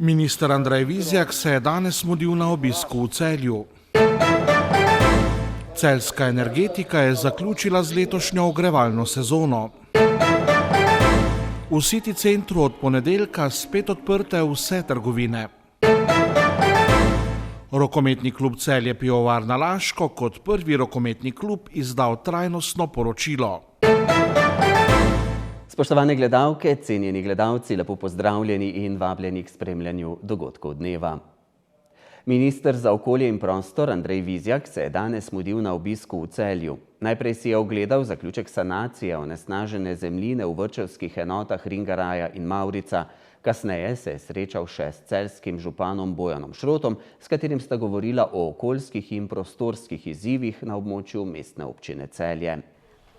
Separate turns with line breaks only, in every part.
Minister Andrej Vizjak se je danes mudil na obisku v Celju. Celjska energetika je zaključila z letošnjo ogrevalno sezono. V City centru od ponedeljka spet odprte vse trgovine. Rokometni klub Celje Pivovarna Laško kot prvi rokometni klub izdal trajnostno poročilo.
Spoštovane gledalke, cenjeni gledalci, lepo pozdravljeni in vabljeni k spremljanju dogodkov dneva. Minister za okolje in prostor Andrej Vizjak se je danes mudil na obisku v Celju. Najprej si je ogledal zaključek sanacije onesnažene zemljine v vrtčevskih enotah Ringaraja in Mavrica. Kasneje se je srečal še s celjskim županom Bojanom Šrotom, s katerim sta govorila o okoljskih in prostorskih izzivih na območju mestne občine Celje.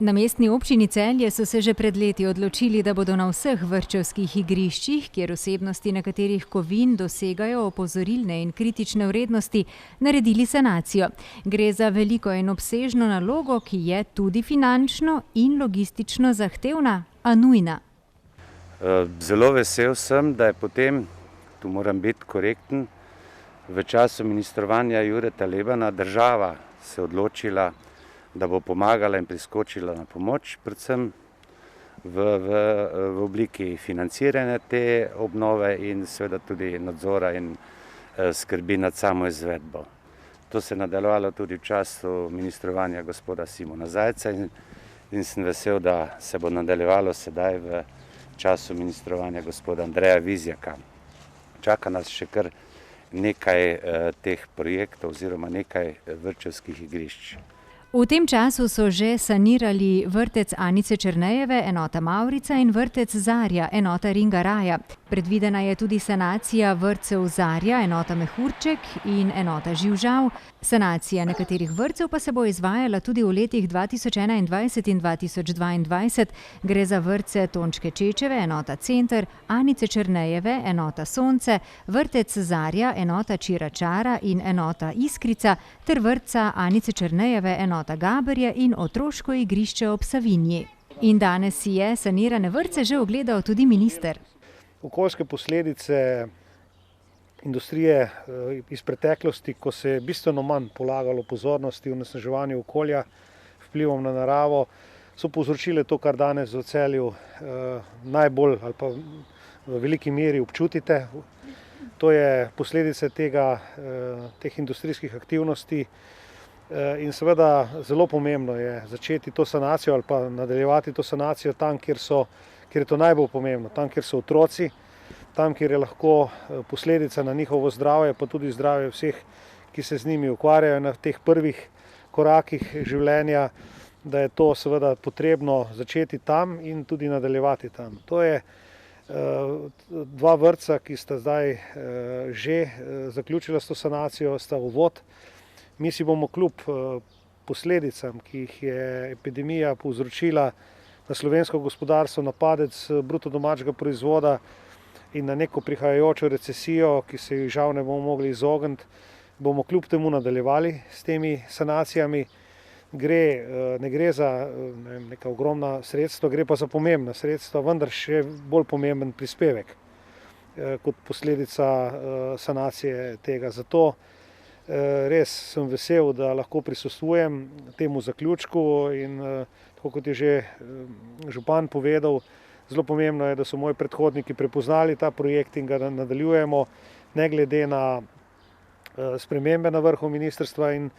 Na mestni občini Celje so se že pred leti odločili, da bodo na vseh vrtčevskih igriščih, kjer vsebnosti nekaterih kovin dosegajo opozorilne in kritične vrednosti, naredili sanacijo. Gre za veliko in obsežno nalogo, ki je tudi finančno in logistično zahtevna, a nujna.
Zelo vesel sem, da je potem, tu moram biti korekten, v času ministrovanja Jureta Lebana država se odločila, da bo pomagala in priskočila na pomoč, predvsem v obliki financiranja te obnove in seveda tudi nadzora in skrbi nad samo izvedbo. To se je nadaljevalo tudi v času ministrovanja gospoda Simona Zajca in sem vesel, da se bo nadaljevalo sedaj v času ministrovanja gospoda Andreja Vizjaka. Čaka nas še kar nekaj teh projektov oziroma nekaj vrtčevskih igrišč.
V tem času so že sanirali vrtec Anice Černejeve, enota Mavrica in vrtec Zarja, enota Ringaraja. Predvidena je tudi sanacija vrtcev Zarja, enota Mehurček in enota Živžav. Sanacija nekaterih vrtcev pa se bo izvajala tudi v letih 2021 in 2022. Gre za vrtce Tončke Čečeve, enota Center, Anice Černejeve, enota Sonce, vrtec Zarja, enota Čiračara in enota Iskrica ter vrtca Anice Černejeve, enota Gaberje in otroško igrišče ob Savinji. In danes si je sanirane vrtce že ogledal tudi minister.
Okoljske posledice industrije iz preteklosti, ko se je bistveno manj polagalo pozornosti v onesnaževanju okolja, vplivom na naravo, so povzročile to, kar danes v Celju najbolj ali pa v veliki meri občutite. To je posledice teh industrijskih aktivnosti. In seveda zelo pomembno je začeti to sanacijo ali pa nadaljevati to sanacijo tam, kjer je to najbolj pomembno, tam, kjer so otroci, tam, kjer je lahko posledica na njihovo zdravje, pa tudi zdravje vseh, ki se z njimi ukvarjajo na teh prvih korakih življenja, da je to seveda potrebno začeti tam in tudi nadaljevati tam. To je dva vrtca, ki sta zdaj že zaključila s to sanacijo, sta uvod. Mi si bomo kljub posledicam, ki jih je epidemija povzročila na slovensko gospodarstvo, na padec bruto domačega proizvoda in na neko prihajajočo recesijo, ki se jih žal ne bomo mogli izogniti, bomo kljub temu nadaljevali s temi sanacijami. Ne gre za neka ogromna sredstva, gre pa za pomembna sredstva, vendar še bolj pomemben prispevek kot posledica sanacije tega. Zato res sem vesel, da lahko prisostvujem temu zaključku in tako kot je že župan povedal, zelo pomembno je, da so moji predhodniki prepoznali ta projekt in ga nadaljujemo, ne glede na spremembe na vrhu ministrstva in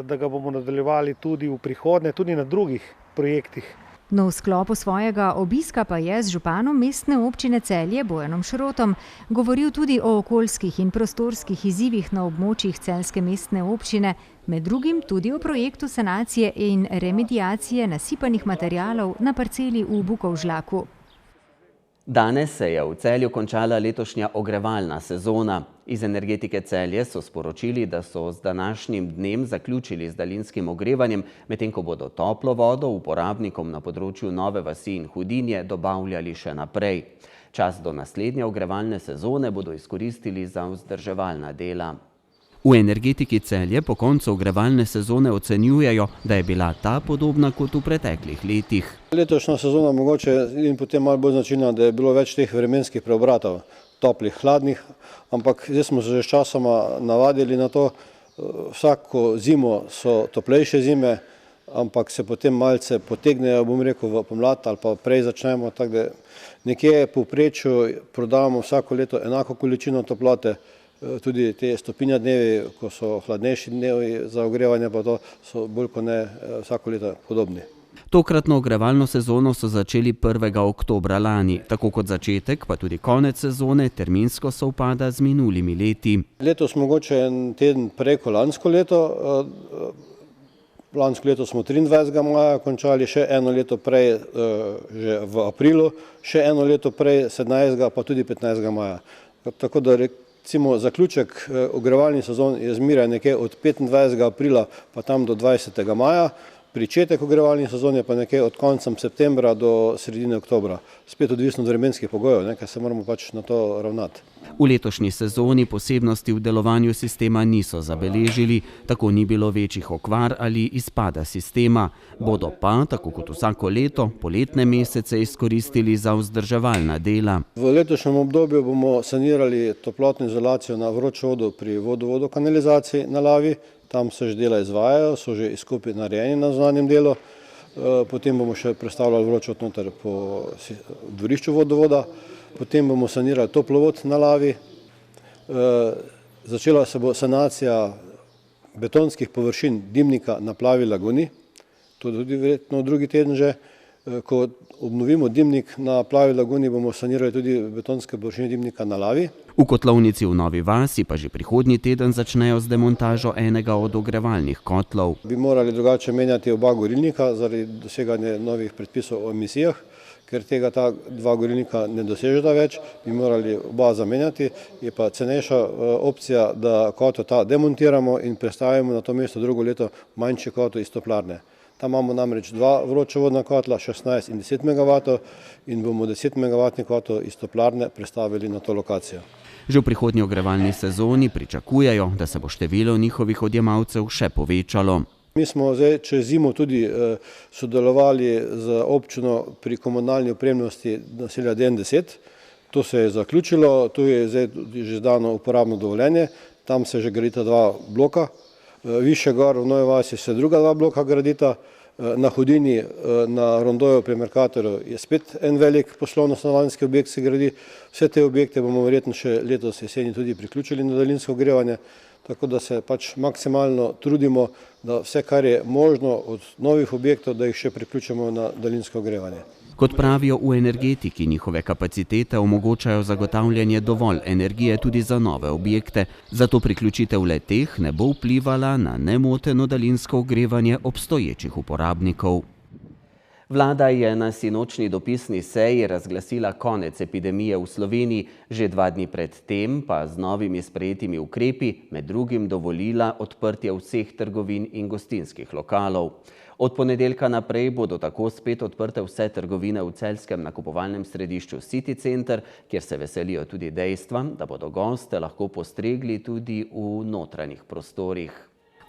da ga bomo nadaljevali tudi v prihodnje, tudi na drugih projektih.
No, v sklopu svojega obiska pa je z županom mestne občine Celje Bojanom Šrotom govoril tudi o okoljskih in prostorskih izzivih na območjih celjske mestne občine, med drugim tudi o projektu sanacije in remediacije nasipanih materialov na parceli v Bukovžlaku.
Danes se je v Celju končala letošnja ogrevalna sezona. Iz energetike Celje so sporočili, da so z današnjim dnem zaključili z daljinskim ogrevanjem, medtem ko bodo toplo vodo uporabnikom na področju Nove vasi in Hudinje dobavljali še naprej. Čas do naslednje ogrevalne sezone bodo izkoristili za vzdrževalna dela. V energetiki Celje po koncu ogrevalne sezone ocenjujejo, da je bila ta podobna kot v preteklih letih.
Letošnja sezona mogoče in potem malo bolj značilna, da je bilo več teh vremenskih preobratov. toplih, hladnih, ampak zdaj smo se že časoma navadili na to. Vsako zimo so toplejše zime, ampak se potem malce potegnejo, bom rekel, v pomlad ali pa prej začnemo, tako da nekje povprečju prodamo vsako leto enako količino toplote, tudi te stopinja dnevi, ko so hladnejši dnevi za ogrevanje, pa to so bolj kot ne vsako leto podobni.
Tokratno ogrevalno sezono so začeli 1. oktobra lani, tako kot začetek, pa tudi konec sezone terminsko sovpada z minulimi leti.
Letos mogoče en teden prej kot lansko leto. Lansko leto smo 23. maja končali, še eno leto prej, že v aprilu, še eno leto prej, 17. pa tudi 15. maja. Tako da recimo zaključek ogrevalni sezon je zmeraj nekje od 25. aprila pa tam do 20. maja. Pričetek ogrevalnih sezon je pa nekje od koncem septembra do sredine oktobra. Spet odvisno od vremenskih pogojev, ker se moramo pač na to ravnati.
V letošnji sezoni posebnosti v delovanju sistema niso zabeležili, tako ni bilo večjih okvar ali izpada sistema. Bodo pa, tako kot vsako leto, poletne mesece izkoristili za vzdrževalna dela.
V letošnjem obdobju bomo sanirali toplotno izolacijo na vročevodu pri vodovodu kanalizaciji na Lavi. Tam se že dela izvajajo, so že izkopi narejeni na zunanjem delu. Potem bomo še prestavljali vročevod noter po dvorišču vodovoda. Potem bomo sanirali toplovod na Lavi. Začela se bo sanacija betonskih površin dimnika na Plavi laguni. To tudi verjetno drugi teden že. Ko obnovimo dimnik na Plavi laguni, bomo sanirali tudi betonske površine dimnika na Lavi.
V kotlovnici v Novi Vasi pa že prihodnji teden začnejo z demontažo enega od ogrevalnih kotlov.
Bi morali drugače menjati oba gorilnika zaradi doseganja novih predpisov o emisijah, ker tega ta dva gorilnika ne dosežeta več, bi morali oba zamenjati. Je pa cenejša opcija, da kotel ta demontiramo in prestavimo na to mesto drugo leto manjši kotel iz toplarne. Tam imamo namreč dva vročevodna kotla, 16 in 10 MW, in bomo 10 MW kotel iz toplarne prestavili na to lokacijo.
Že v prihodnji ogrevalni sezoni pričakujejo, da se bo število njihovih odjemalcev še povečalo.
Mi smo zdaj čez zimo tudi sodelovali z občino pri komunalni opremljenosti naselja DN10. To se je zaključilo, tu je zdaj že dano uporabno dovoljenje, tam se že gradita dva bloka. Više gor v Novi Vasi se druga dva bloka gradita, na Hudini, na Rondoju pri Mercatorju je spet en velik poslovno-stanovanjski objekt se gradi. Vse te objekte bomo verjetno še letos jeseni tudi priključili na daljinsko ogrevanje, tako da se pač maksimalno trudimo, da vse, kar je možno od novih objektov, da jih še priključimo na daljinsko ogrevanje.
Kot pravijo v energetiki, njihove kapacitete omogočajo zagotavljanje dovolj energije tudi za nove objekte, zato priključitev le-teh ne bo vplivala na nemoteno daljinsko ogrevanje obstoječih uporabnikov. Vlada je na sinočni dopisni seji razglasila konec epidemije v Sloveniji, že 2 dni pred tem pa z novimi sprejetimi ukrepi med drugim dovolila odprtje vseh trgovin in gostinskih lokalov. Od ponedeljka naprej bodo tako spet odprte vse trgovine v celjskem nakupovalnem središču City Center, kjer se veselijo tudi dejstva, da bodo goste lahko postregli tudi v notranjih prostorih.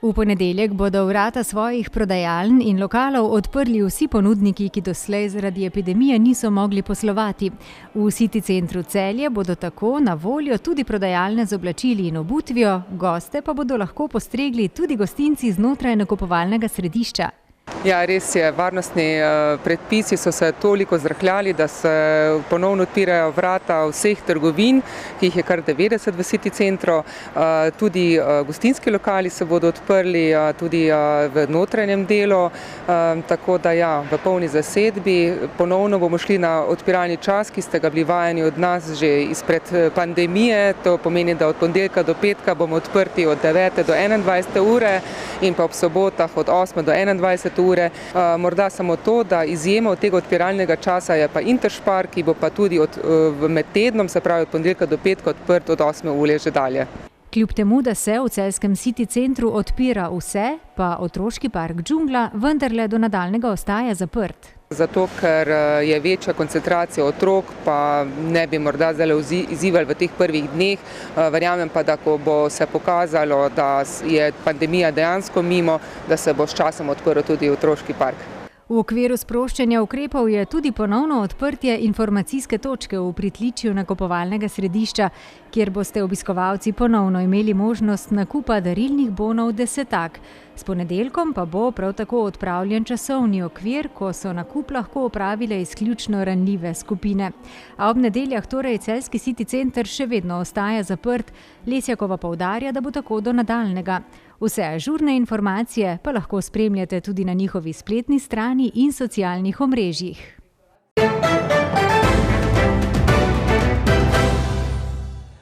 V ponedeljek bodo vrata svojih prodajaln in lokalov odprli vsi ponudniki, ki doslej zaradi epidemije niso mogli poslovati. V City Centru Celje bodo tako na voljo tudi prodajalne z oblačili in obutvijo, goste pa bodo lahko postregli tudi gostinci znotraj nakupovalnega središča.
Ja, res je, varnostni predpisi so se toliko zrahljali, da se ponovno odpirajo vrata vseh trgovin, ki jih je kar 90 v City Centru. Tudi gostinski lokali se bodo odprli, tudi v notranjem delu, tako da ja, v polni zasedbi. Ponovno bomo šli na odpiralni čas, ki ste ga bili vajeni od nas že izpred pandemije. To pomeni, da od ponedeljka do petka bomo odprti od 9. do 21. ure in pa ob sobotah od 8. do 21. ure. Morda samo to, da izjema od tega odpiralnega časa je pa Interspar, ki bo pa tudi med tednom, se pravi od ponedeljka do petka, odprt od 8. ure že dalje.
Kljub temu, da se v celjskem City Centru odpira vse, pa otroški park Džungla vendarle do nadaljnega ostaja zaprt.
Zato, ker je večja koncentracija otrok, pa ne bi morda zdaj izzivali v teh prvih dneh. Verjamem pa, da ko bo se pokazalo, da je pandemija dejansko mimo, da se bo s časom odprl tudi otroški park.
V okviru sproščanja ukrepov je tudi ponovno odprtje informacijske točke v pritličju nakupovalnega središča, kjer boste obiskovalci ponovno imeli možnost nakupa darilnih bonov desetak. S ponedeljkom pa bo prav tako odpravljen časovni okvir, ko so nakup lahko opravile izključno ranljive skupine. A ob nedeljah torej celjski City center še vedno ostaja zaprt. Lesjakova poudarja, da bo tako do nadaljnega. Vse ažurne informacije pa lahko spremljate tudi na njihovi spletni strani in socialnih omrežjih.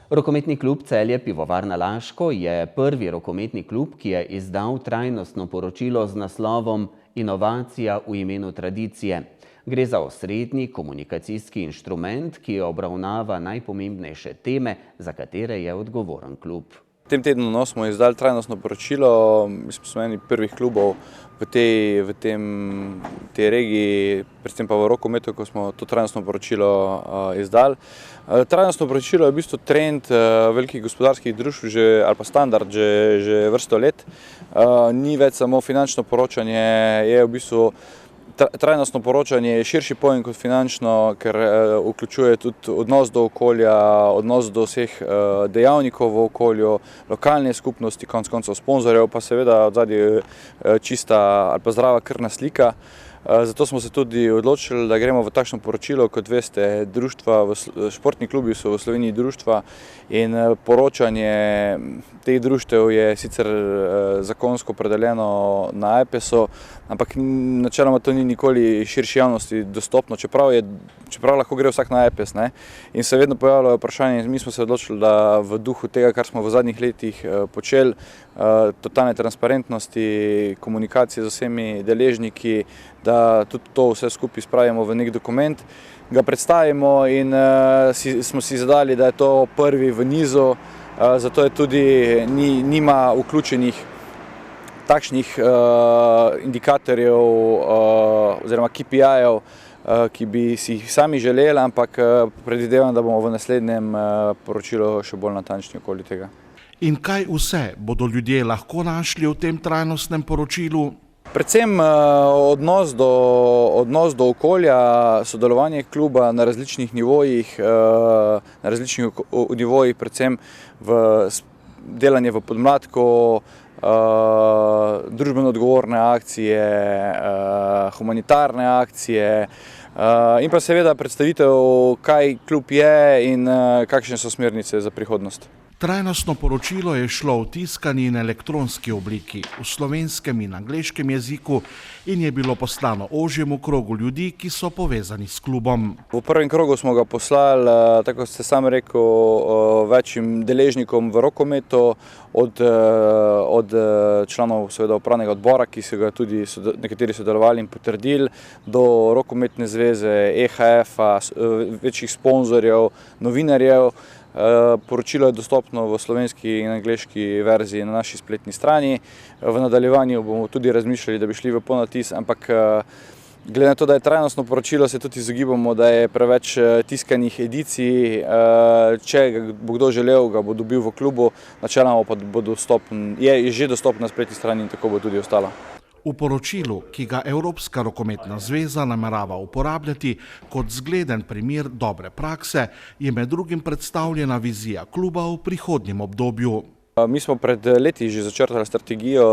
Rokometni klub Celje Pivovarna Laško je prvi rokometni klub, ki je izdal trajnostno poročilo z naslovom Inovacija v imenu tradicije. Gre za osrednji komunikacijski inštrument, ki obravnava najpomembnejše teme, za katere je odgovoren klub.
V tem tednu smo izdali trajnostno poročilo. Mi smo eni prvih klubov v tej regiji, predvsem pa v rokometu, ko smo to trajnostno poročilo izdali. Trajnostno poročilo je v bistvu trend velikih gospodarskih družb ali pa standard že vrsto let. Ni več samo finančno poročanje, je v bistvu trajnostno poročanje je širši pojem kot finančno, ker vključuje tudi odnos do okolja, odnos do vseh dejavnikov v okolju, lokalne skupnosti, konec koncev sponzorjev, pa seveda odzadaj čista ali pa zdrava krvna slika. Zato smo se tudi odločili, da gremo v takšno poročilo. Kot veste, športni klubi so v Sloveniji društva in poročanje teh društev je sicer zakonsko opredeljeno na AJPES-u, ampak načeloma to ni nikoli širši javnosti dostopno, čeprav lahko gre vsak na AJPES. In se vedno pojavljajo vprašanje, in mi smo se odločili, da v duhu tega, kar smo v zadnjih letih počeli, totalne transparentnosti, komunikacije z vsemi deležniki, da tudi to vse skupaj spravimo v nek dokument, ga predstavimo in smo si zadali, da je to prvi v nizu, zato je tudi nima vključenih takšnih indikatorjev oziroma KPI-jev, ki bi si jih sami želeli, ampak predvidevam, da bomo v naslednjem poročilu še bolj natančni okoli tega.
In kaj vse bodo ljudje lahko našli v tem trajnostnem poročilu?
Predvsem odnos do okolja, sodelovanje kluba na različnih nivojih, predvsem delanje v podmladku, družbeno odgovorne akcije, humanitarne akcije in pa seveda predstavitev, kaj klub je in kakšne so smernice za prihodnost.
Trajnostno poročilo je šlo v tiskani in elektronski obliki, v slovenskem in angleškem jeziku in je bilo poslano ožjemu krogu ljudi, ki so povezani s klubom.
V prvem krogu smo ga poslali, tako ste sam rekel, večjim deležnikom v rokometu, od članov seveda upravnega odbora, ki so ga tudi nekateri sodelovali in potrdili, do rokometne zveze, EHF-a, večjih sponzorjev, novinarjev. Poročilo je dostopno v slovenski in angleški verziji na naši spletni strani. V nadaljevanju bomo tudi razmišljali, da bi šli v ponatis, ampak glede na to, da je trajnostno poročilo, se tudi izogibamo, da je preveč tiskanih edicij. Če bo kdo želel, ga bo dobil v klubu, načeloma pa je že dostopno na spletni strani in tako bo tudi ostalo.
V poročilu, ki ga Evropska rokometna zveza namerava uporabljati kot zgleden primer dobre prakse, je med drugim predstavljena vizija kluba v prihodnjem obdobju.
Mi smo pred leti že začrtali strategijo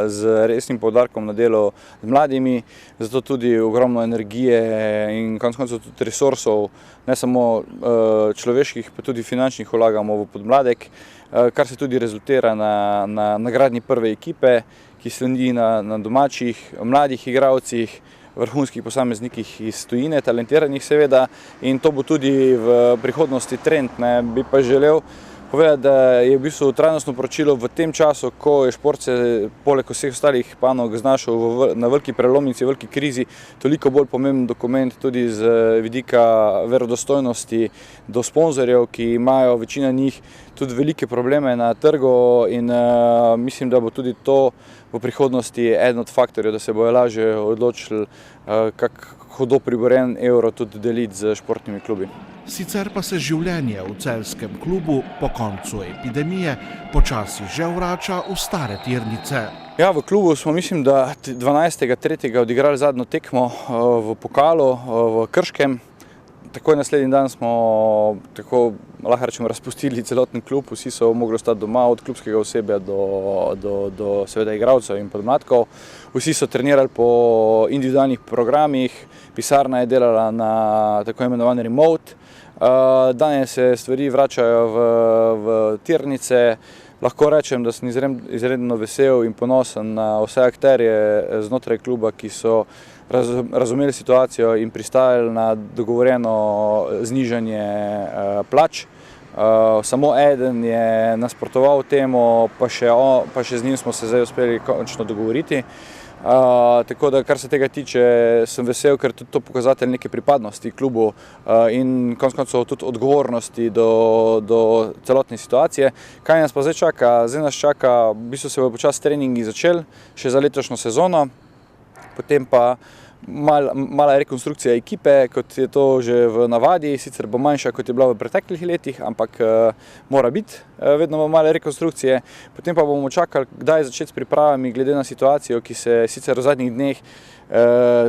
z resnim poudarkom na delo z mladimi, zato tudi ogromno energije in konec koncev tudi resursov, ne samo človeških, pa tudi finančnih vlagamo v podmladek, kar se tudi rezultira na nagradnji prve ekipe, ki sledi na domačih, mladih igralcih, vrhunskih posameznikih iz tujine, talentiranih seveda, in to bo tudi v prihodnosti trend. Bi pa želel povedati, da je v bistvu trajnostno poročilo v tem času, ko je šport se poleg vseh ostalih panog znašel na veliki prelomnici, veliki krizi, toliko bolj pomemben dokument tudi z vidika verodostojnosti do sponzorjev, ki imajo večina njih tudi velike probleme na trgu in mislim, da bo tudi to v prihodnosti eden od faktorjev, da se bojo lažje odločili, kak hudo priborjen evro tudi deliti z športnimi klubi.
Sicer pa se življenje v celjskem klubu po koncu epidemije počasi že vrača v stare tirnice.
Ja, v klubu smo, mislim, da 12.3. odigrali zadnjo tekmo v pokalu v Krškem. Takoj naslednji dan smo, tako lahko rečemo, razpustili celoten klub. Vsi so mogli ostati doma, od klubskega osebja do seveda igralcev in podmladkov. Vsi so trenirali po individualnih programih, pisarna je delala na tako imenovan remote. Danes se stvari vračajo v tirnice. Lahko rečem, da sem izredno vesel in ponosen na vse akterje znotraj kluba, ki so razumeli situacijo in pristajali na dogovorjeno znižanje plač. Samo eden je nasprotoval temu, pa še z njim smo se zdaj uspeli končno dogovoriti. Tako da, kar se tega tiče, sem vesel, ker tudi to pokazatelj neke pripadnosti klubu in konec koncev tudi odgovornosti do celotne situacije. Kaj nas pa zdaj čaka? Zdaj nas čaka, v bistvu se bo počasi treningi začeli še za letošnjo sezono, potem pa mala rekonstrukcija ekipe, kot je to že v navadi, sicer bo manjša, kot je bila v preteklih letih, ampak mora biti vedno male rekonstrukcije. Potem pa bomo čakali, kdaj začeti s pripravami glede na situacijo, ki se sicer v zadnjih dneh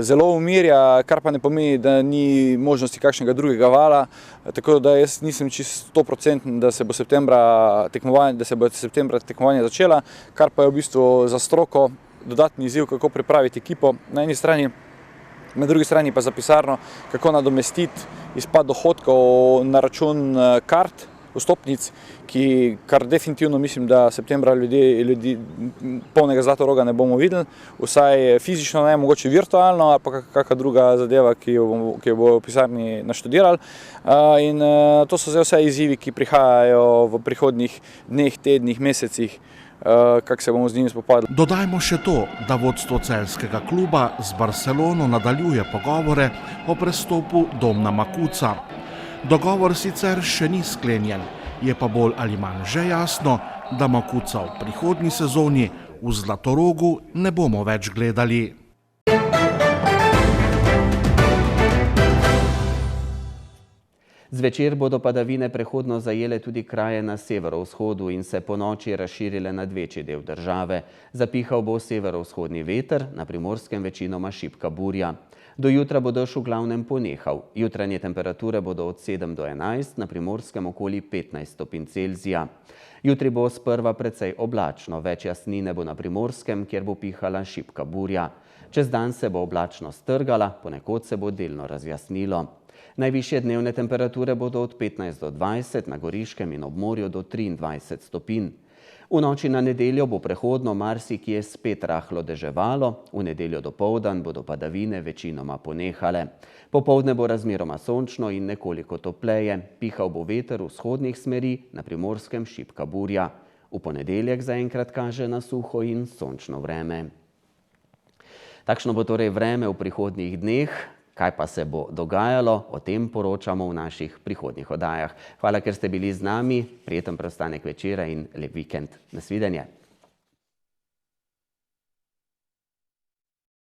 zelo umirja, kar pa ne pomeni, da ni možnosti kakšnega drugega vala. Tako da jaz nisem čisto 100%, da se bo septembra tekmovanje začela, kar pa je v bistvu za stroko dodatni izziv, kako pripraviti ekipo na eni strani. Na drugi strani pa za pisarno, kako nadomestiti izpad dohodkov na račun kart, vstopnic, kar definitivno mislim, da septembra ljudi polnega Zlatoroga ne bomo videli, vsaj fizično ne, mogoče virtualno ali pa kakšna druga zadeva, ki jo bo v pisarni naštudirali. In to so zdaj vse izzivi, ki prihajajo v prihodnjih dneh, tednih, mesecih, kako se bomo z njimi spopadli.
Dodajmo še to, da vodstvo celjskega kluba z Barcelono nadaljuje pogovore o prestopu Domna Makuca. Dogovor sicer še ni sklenjen, je pa bolj ali manj že jasno, da Makuca v prihodnji sezoni v Zlatorogu ne bomo več gledali.
Zvečer bodo padavine prehodno zajele tudi kraje na severovzhodu in se ponoči razširile nad večji del države. Zapihal bo severovzhodni veter, na Primorskem večinoma šibka burja. Do jutra bo dež v glavnem ponehal. Jutranje temperature bodo od 7 do 11, na Primorskem okoli 15 stopinj Celzija. Jutri bo sprva precej oblačno, več jasnine bo na Primorskem, kjer bo pihala šibka burja. Čez dan se bo oblačnost strgala, ponekod se bo delno razjasnilo. Najvišje dnevne temperature bodo od 15 do 20, na Goriškem in ob morju do 23 stopinj. V noči na nedeljo bo prehodno marsikje spet rahlo deževalo, v nedeljo dopoldan bodo padavine večinoma ponehale. Popoldne bo razmeroma sončno in nekoliko topleje, pihal bo veter vzhodnih smeri, na Primorskem šibka burja. V ponedeljek zaenkrat kaže na suho in sončno vreme. Takšno bo torej vreme v prihodnjih dneh. Kaj pa se bo dogajalo, o tem poročamo v naših prihodnjih oddajah. Hvala, ker ste bili z nami, prijeten preostanek večera in lep vikend. Nasvidenje.